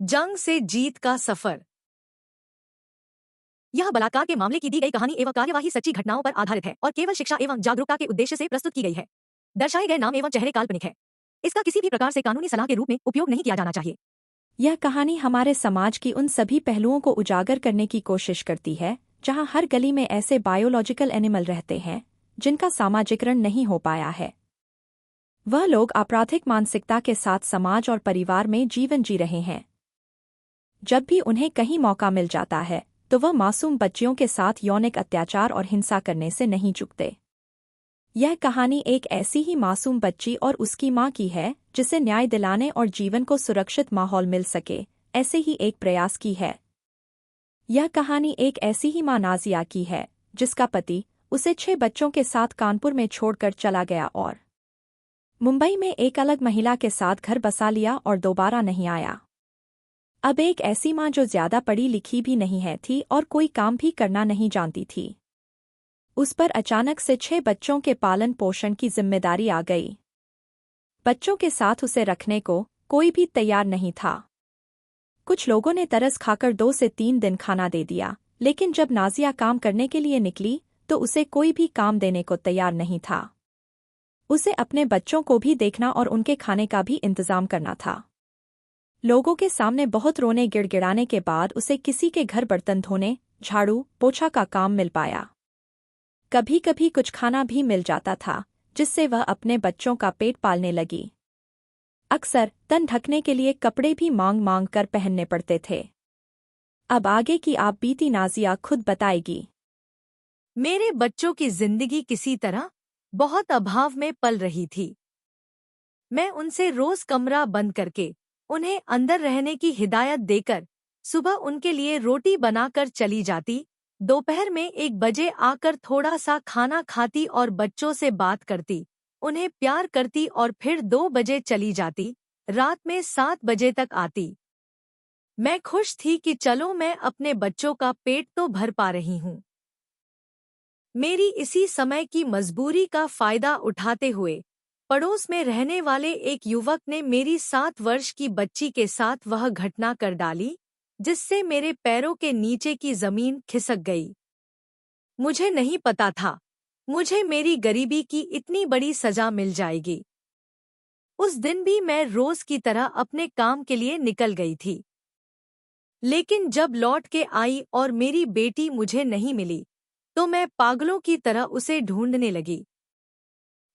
जंग से जीत का सफर। यह बलात्कार के मामले की दी गई कहानी एवं कार्यवाही सच्ची घटनाओं पर आधारित है और केवल शिक्षा एवं जागरूकता के उद्देश्य से प्रस्तुत की गई है। दर्शाए गए नाम एवं चेहरे काल्पनिक है। इसका किसी भी प्रकार से कानूनी सलाह के रूप में उपयोग नहीं किया जाना चाहिए। यह कहानी हमारे समाज की उन सभी पहलुओं को उजागर करने की कोशिश करती है जहां हर गली में ऐसे बायोलॉजिकल एनिमल रहते हैं जिनका सामाजिकरण नहीं हो पाया है। वह लोग आपराधिक मानसिकता के साथ समाज और परिवार में जीवन जी रहे हैं। जब भी उन्हें कहीं मौका मिल जाता है तो वह मासूम बच्चियों के साथ यौनिक अत्याचार और हिंसा करने से नहीं चूकते। यह कहानी एक ऐसी ही मासूम बच्ची और उसकी मां की है जिसे न्याय दिलाने और जीवन को सुरक्षित माहौल मिल सके, ऐसे ही एक प्रयास की है। यह कहानी एक ऐसी ही मां नाजिया की है जिसका पति उसे 6 बच्चों के साथ कानपुर में छोड़कर चला गया और मुंबई में एक अलग महिला के साथ घर बसा लिया और दोबारा नहीं आया। अब एक ऐसी मां जो ज्यादा पढ़ी लिखी भी नहीं है थी और कोई काम भी करना नहीं जानती थी। उस पर अचानक से 6 बच्चों के पालन पोषण की जिम्मेदारी आ गई। बच्चों के साथ उसे रखने को कोई भी तैयार नहीं था। कुछ लोगों ने तरस खाकर 2 से 3 दिन खाना दे दिया, लेकिन जब नाजिया काम करने के लिए निकली तो उसे कोई भी काम देने को तैयार नहीं था। उसे अपने बच्चों को भी देखना और उनके खाने का भी इंतजाम करना था। लोगों के सामने बहुत रोने गिड़गिड़ाने के बाद उसे किसी के घर बर्तन धोने, झाड़ू पोछा का काम मिल पाया। कभी कभी कुछ खाना भी मिल जाता था जिससे वह अपने बच्चों का पेट पालने लगी। अक्सर तन ढकने के लिए कपड़े भी मांग मांग कर पहनने पड़ते थे। अब आगे की आप बीती नाजिया खुद बताएगी। मेरे बच्चों की जिंदगी किसी तरह बहुत अभाव में पल रही थी। मैं उनसे रोज कमरा बंद करके उन्हें अंदर रहने की हिदायत देकर सुबह उनके लिए रोटी बनाकर चली जाती, दोपहर में 1 बजे आकर थोड़ा सा खाना खाती और बच्चों से बात करती, उन्हें प्यार करती और फिर 2 बजे चली जाती, रात में 7 बजे तक आती। मैं खुश थी कि चलो मैं अपने बच्चों का पेट तो भर पा रही हूँ। मेरी इसी समय की मजबूरी का फायदा उठाते हुए पड़ोस में रहने वाले एक युवक ने मेरी 7 वर्ष की बच्ची के साथ वह घटना कर डाली जिससे मेरे पैरों के नीचे की जमीन खिसक गई। मुझे नहीं पता था मुझे मेरी गरीबी की इतनी बड़ी सजा मिल जाएगी। उस दिन भी मैं रोज की तरह अपने काम के लिए निकल गई थी, लेकिन जब लौट के आई और मेरी बेटी मुझे नहीं मिली तो मैं पागलों की तरह उसे ढूंढने लगी।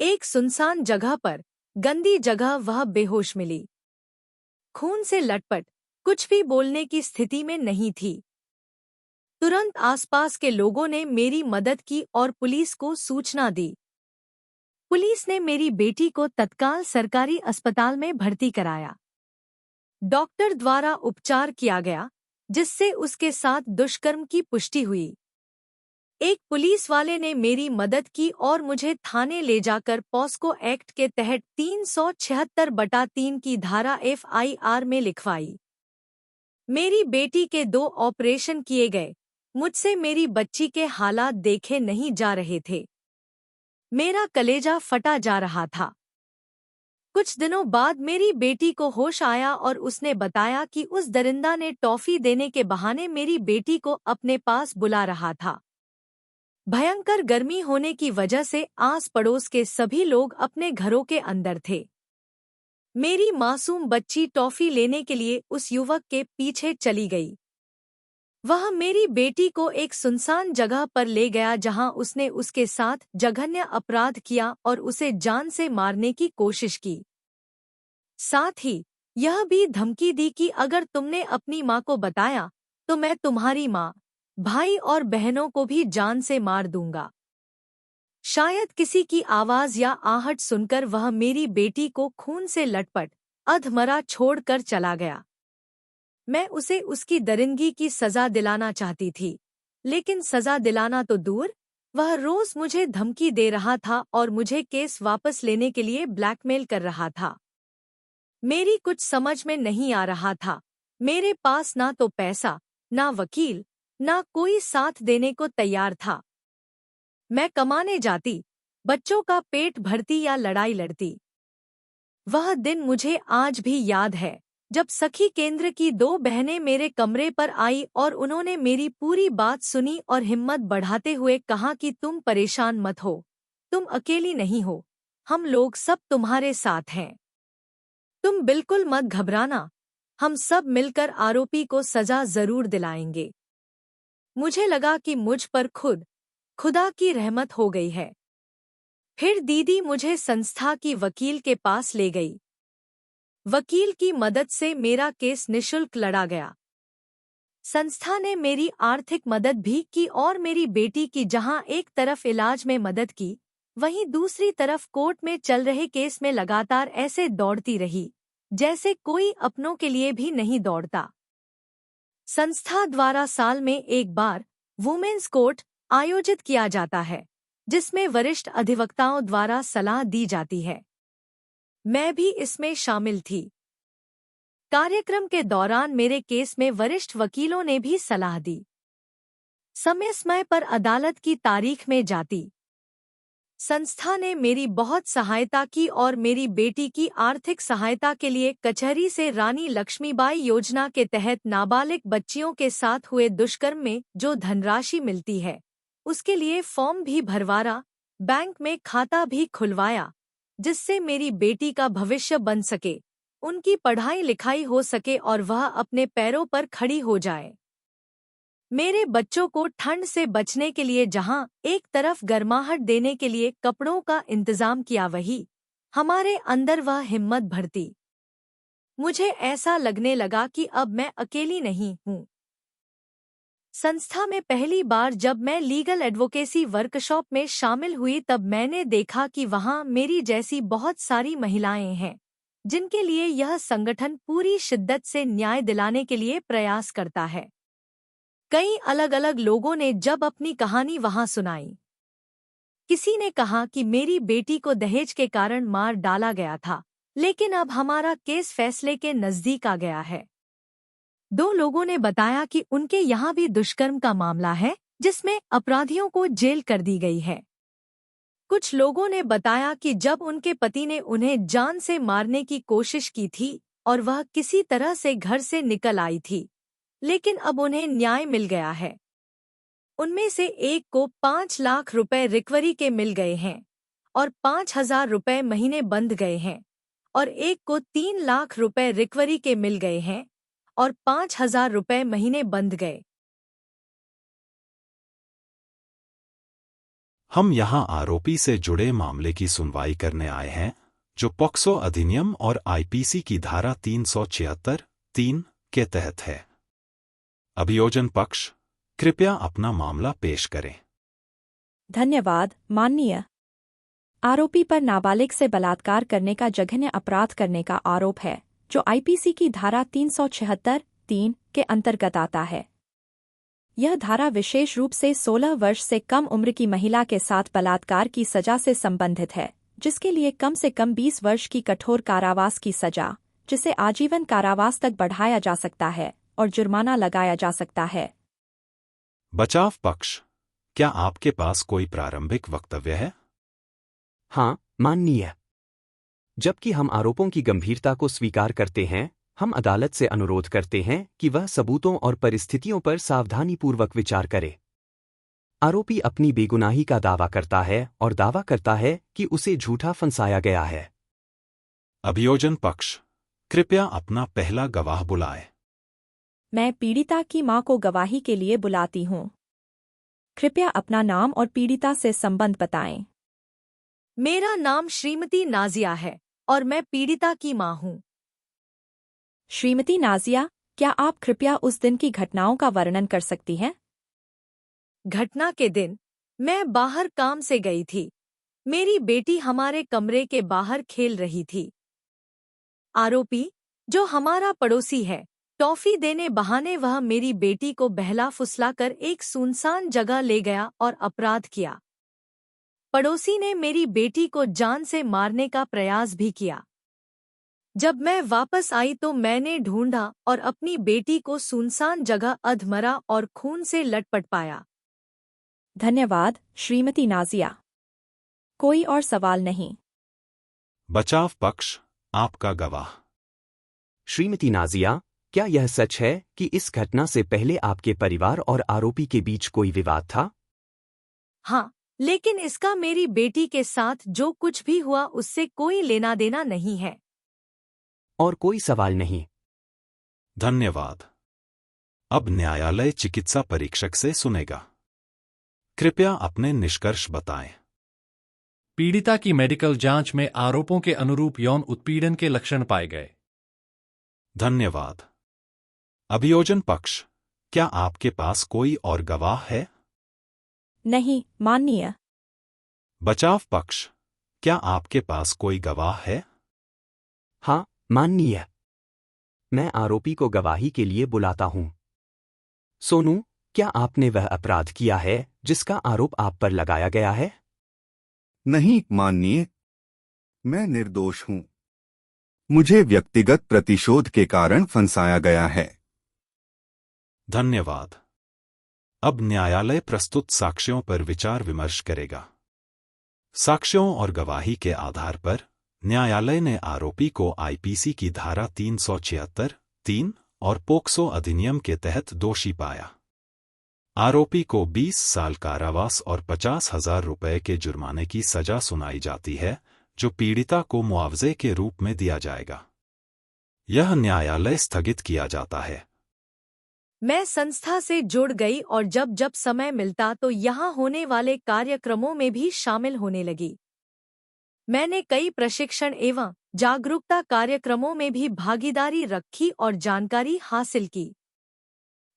एक सुनसान जगह पर, गंदी जगह, वह बेहोश मिली, खून से लटपट, कुछ भी बोलने की स्थिति में नहीं थी। तुरंत आसपास के लोगों ने मेरी मदद की और पुलिस को सूचना दी। पुलिस ने मेरी बेटी को तत्काल सरकारी अस्पताल में भर्ती कराया। डॉक्टर द्वारा उपचार किया गया जिससे उसके साथ दुष्कर्म की पुष्टि हुई। एक पुलिस वाले ने मेरी मदद की और मुझे थाने ले जाकर पॉस्को एक्ट के तहत 376/3 की धारा FIR में लिखवाई। मेरी बेटी के 2 ऑपरेशन किए गए। मुझसे मेरी बच्ची के हालात देखे नहीं जा रहे थे। मेरा कलेजा फटा जा रहा था। कुछ दिनों बाद मेरी बेटी को होश आया और उसने बताया कि उस दरिंदा ने टॉफी देने के बहाने मेरी बेटी को अपने पास बुला रहा था। भयंकर गर्मी होने की वजह से आस पड़ोस के सभी लोग अपने घरों के अंदर थे। मेरी मासूम बच्ची टॉफी लेने के लिए उस युवक के पीछे चली गई। वह मेरी बेटी को एक सुनसान जगह पर ले गया जहां उसने उसके साथ जघन्य अपराध किया और उसे जान से मारने की कोशिश की। साथ ही यह भी धमकी दी कि अगर तुमने अपनी मां को बताया तो मैं तुम्हारी मां, भाई और बहनों को भी जान से मार दूंगा। शायद किसी की आवाज या आहट सुनकर वह मेरी बेटी को खून से लटपट अधमरा छोड़कर चला गया। मैं उसे उसकी दरिंदगी की सजा दिलाना चाहती थी, लेकिन सजा दिलाना तो दूर, वह रोज मुझे धमकी दे रहा था और मुझे केस वापस लेने के लिए ब्लैकमेल कर रहा था। मेरी कुछ समझ में नहीं आ रहा था। मेरे पास ना तो पैसा, ना वकील, ना कोई साथ देने को तैयार था। मैं कमाने जाती, बच्चों का पेट भरती या लड़ाई लड़ती। वह दिन मुझे आज भी याद है जब सखी केंद्र की 2 बहनें मेरे कमरे पर आई और उन्होंने मेरी पूरी बात सुनी और हिम्मत बढ़ाते हुए कहा कि तुम परेशान मत हो, तुम अकेली नहीं हो, हम लोग सब तुम्हारे साथ हैं। तुम बिल्कुल मत घबराना, हम सब मिलकर आरोपी को सजा जरूर दिलाएंगे। मुझे लगा कि मुझ पर खुदा की रहमत हो गई है। फिर दीदी मुझे संस्था की वकील के पास ले गई। वकील की मदद से मेरा केस निशुल्क लड़ा गया। संस्था ने मेरी आर्थिक मदद भी की और मेरी बेटी की जहां एक तरफ इलाज में मदद की, वहीं दूसरी तरफ कोर्ट में चल रहे केस में लगातार ऐसे दौड़ती रही जैसे कोई अपनों के लिए भी नहीं दौड़ता। संस्था द्वारा साल में एक बार वुमेन्स कोर्ट आयोजित किया जाता है, जिसमें वरिष्ठ अधिवक्ताओं द्वारा सलाह दी जाती है। मैं भी इसमें शामिल थी। कार्यक्रम के दौरान मेरे केस में वरिष्ठ वकीलों ने भी सलाह दी। समय पर अदालत की तारीख में जाती। संस्था ने मेरी बहुत सहायता की और मेरी बेटी की आर्थिक सहायता के लिए कचहरी से रानी लक्ष्मीबाई योजना के तहत नाबालिग बच्चियों के साथ हुए दुष्कर्म में जो धनराशि मिलती है, उसके लिए फॉर्म भी भरवाया, बैंक में खाता भी खुलवाया, जिससे मेरी बेटी का भविष्य बन सके, उनकी पढ़ाई लिखाई हो सके और वह अपने पैरों पर खड़ी हो जाए। मेरे बच्चों को ठंड से बचने के लिए जहां एक तरफ गर्माहट देने के लिए कपड़ों का इंतजाम किया, वही हमारे अंदर वह हिम्मत भरती। मुझे ऐसा लगने लगा कि अब मैं अकेली नहीं हूँ। संस्था में पहली बार जब मैं लीगल एडवोकेसी वर्कशॉप में शामिल हुई, तब मैंने देखा कि वहां मेरी जैसी बहुत सारी महिलाएं हैं जिनके लिए यह संगठन पूरी शिद्दत से न्याय दिलाने के लिए प्रयास करता है। कई अलग अलग लोगों ने जब अपनी कहानी वहां सुनाई। किसी ने कहा कि मेरी बेटी को दहेज के कारण मार डाला गया था, लेकिन अब हमारा केस फैसले के नजदीक आ गया है। 2 लोगों ने बताया कि उनके यहाँ भी दुष्कर्म का मामला है, जिसमें अपराधियों को जेल कर दी गई है। कुछ लोगों ने बताया कि जब उनके पति ने उन्हें जान से मारने की कोशिश की थी और वह किसी तरह से घर से निकल आई थी, लेकिन अब उन्हें न्याय मिल गया है। उनमें से एक को 5 लाख रुपए रिकवरी के मिल गए हैं और 5,000 रुपए महीने बंद गए हैं, और एक को 3 लाख रुपए रिकवरी के मिल गए हैं और 5,000 रुपए महीने बंद गए। हम यहां आरोपी से जुड़े मामले की सुनवाई करने आए हैं, जो पॉक्सो अधिनियम और आईपीसी की धारा 376(3) के तहत है। अभियोजन पक्ष, कृपया अपना मामला पेश करें। धन्यवाद, माननीय। आरोपी पर नाबालिग से बलात्कार करने का जघन्य अपराध करने का आरोप है, जो आईपीसी की धारा 376(3) के अंतर्गत आता है। यह धारा विशेष रूप से 16 वर्ष से कम उम्र की महिला के साथ बलात्कार की सजा से संबंधित है, जिसके लिए कम से कम 20 वर्ष की कठोर कारावास की सजा, जिसे आजीवन कारावास तक बढ़ाया जा सकता है, और जुर्माना लगाया जा सकता है। बचाव पक्ष, क्या आपके पास कोई प्रारंभिक वक्तव्य है? हाँ, माननीय। जबकि हम आरोपों की गंभीरता को स्वीकार करते हैं, हम अदालत से अनुरोध करते हैं कि वह सबूतों और परिस्थितियों पर सावधानीपूर्वक विचार करे। आरोपी अपनी बेगुनाही का दावा करता है और दावा करता है कि उसे झूठा फंसाया गया है। अभियोजन पक्ष, कृपया अपना पहला गवाह बुलाए। मैं पीड़िता की मां को गवाही के लिए बुलाती हूं। कृपया अपना नाम और पीड़िता से संबंध बताएं। मेरा नाम श्रीमती नाजिया है और मैं पीड़िता की मां हूं। श्रीमती नाजिया, क्या आप कृपया उस दिन की घटनाओं का वर्णन कर सकती हैं? घटना के दिन मैं बाहर काम से गई थी। मेरी बेटी हमारे कमरे के बाहर खेल रही थी। आरोपी, जो हमारा पड़ोसी है, टॉफी देने बहाने वह मेरी बेटी को बहला फुसलाकर एक सुनसान जगह ले गया और अपराध किया। पड़ोसी ने मेरी बेटी को जान से मारने का प्रयास भी किया। जब मैं वापस आई तो मैंने ढूंढा और अपनी बेटी को सुनसान जगह अधमरा और खून से लटपट पाया। धन्यवाद, श्रीमती नाजिया। कोई और सवाल नहीं। बचाव पक्ष, आपका गवाह। श्रीमती नाजिया, क्या यह सच है कि इस घटना से पहले आपके परिवार और आरोपी के बीच कोई विवाद था? हाँ, लेकिन इसका मेरी बेटी के साथ जो कुछ भी हुआ उससे कोई लेना देना नहीं है। और कोई सवाल नहीं। धन्यवाद। अब न्यायालय चिकित्सा परीक्षक से सुनेगा। कृपया अपने निष्कर्ष बताएं। पीड़िता की मेडिकल जांच में आरोपों के अनुरूप यौन उत्पीड़न के लक्षण पाए गए। धन्यवाद। अभियोजन पक्ष, क्या आपके पास कोई और गवाह है? नहीं, माननीय। बचाव पक्ष, क्या आपके पास कोई गवाह है? हाँ, माननीय। मैं आरोपी को गवाही के लिए बुलाता हूं। सोनू, क्या आपने वह अपराध किया है जिसका आरोप आप पर लगाया गया है? नहीं माननीय, मैं निर्दोष हूं। मुझे व्यक्तिगत प्रतिशोध के कारण फंसाया गया है। धन्यवाद। अब न्यायालय प्रस्तुत साक्ष्यों पर विचार विमर्श करेगा। साक्ष्यों और गवाही के आधार पर न्यायालय ने आरोपी को आईपीसी की धारा 376(3) और पोक्सो अधिनियम के तहत दोषी पाया। आरोपी को 20 साल कारावास और 50,000 रुपये के जुर्माने की सजा सुनाई जाती है, जो पीड़िता को मुआवजे के रूप में दिया जाएगा। यह न्यायालय स्थगित किया जाता है। मैं संस्था से जुड़ गई और जब जब समय मिलता तो यहाँ होने वाले कार्यक्रमों में भी शामिल होने लगी। मैंने कई प्रशिक्षण एवं जागरूकता कार्यक्रमों में भी भागीदारी रखी और जानकारी हासिल की।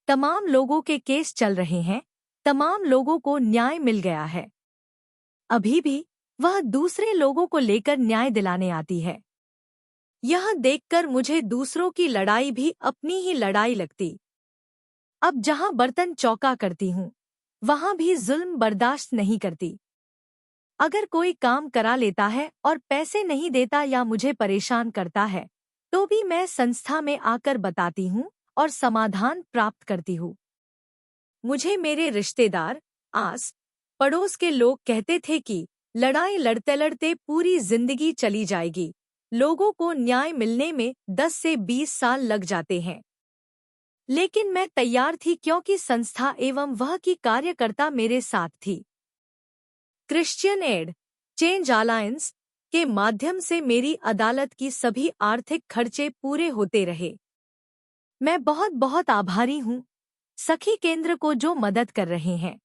तमाम लोगों के केस चल रहे हैं, तमाम लोगों को न्याय मिल गया है। अभी भी वह दूसरे लोगों को लेकर न्याय दिलाने आती है। यह देखकर मुझे दूसरों की लड़ाई भी अपनी ही लड़ाई लगती। अब जहां बर्तन चौका करती हूँ, वहां भी जुल्म बर्दाश्त नहीं करती। अगर कोई काम करा लेता है और पैसे नहीं देता या मुझे परेशान करता है, तो भी मैं संस्था में आकर बताती हूँ और समाधान प्राप्त करती हूँ। मुझे मेरे रिश्तेदार, आस पड़ोस के लोग कहते थे कि लड़ाई लड़ते लड़ते पूरी जिंदगी चली जाएगी, लोगों को न्याय मिलने में 10 से 20 साल लग जाते हैं। लेकिन मैं तैयार थी क्योंकि संस्था एवं वह की कार्यकर्ता मेरे साथ थी। क्रिश्चियन एड चेंज अलायंस के माध्यम से मेरी अदालत की सभी आर्थिक खर्चे पूरे होते रहे। मैं बहुत बहुत आभारी हूँ सखी केंद्र को जो मदद कर रहे हैं।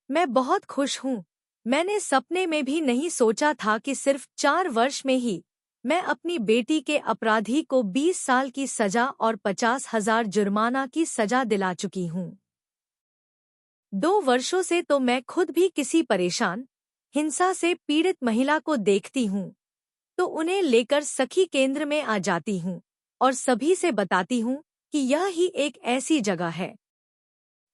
मैं बहुत खुश हूँ। मैंने सपने में भी नहीं सोचा था कि सिर्फ 4 वर्ष में ही मैं अपनी बेटी के अपराधी को 20 साल की सजा और 50,000 जुर्माना की सजा दिला चुकी हूँ। 2 वर्षों से तो मैं खुद भी किसी परेशान, हिंसा से पीड़ित महिला को देखती हूँ तो उन्हें लेकर सखी केंद्र में आ जाती हूँ और सभी से बताती हूँ कि यह ही एक ऐसी जगह है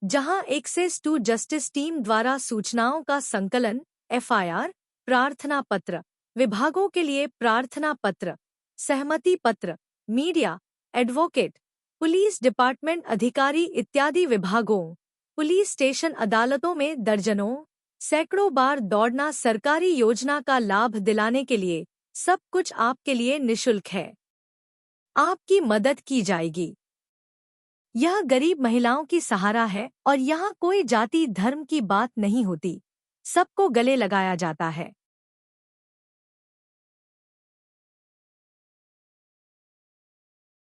जहाँ एक्सेस टू जस्टिस टीम द्वारा सूचनाओं का संकलन, एफआईआर, प्रार्थना पत्र, विभागों के लिए प्रार्थना पत्र, सहमति पत्र, मीडिया, एडवोकेट, पुलिस डिपार्टमेंट अधिकारी इत्यादि विभागों, पुलिस स्टेशन अदालतों में दर्जनों, सैकड़ों बार दौड़ना सरकारी योजना का लाभ दिलाने के लिए, सब कुछ आपके लिए निःशुल्क है। आपकी मदद की जाएगी। यह गरीब महिलाओं की सहारा है और यहाँ कोई जाति धर्म की बात नहीं होती, सबको गले लगाया जाता है।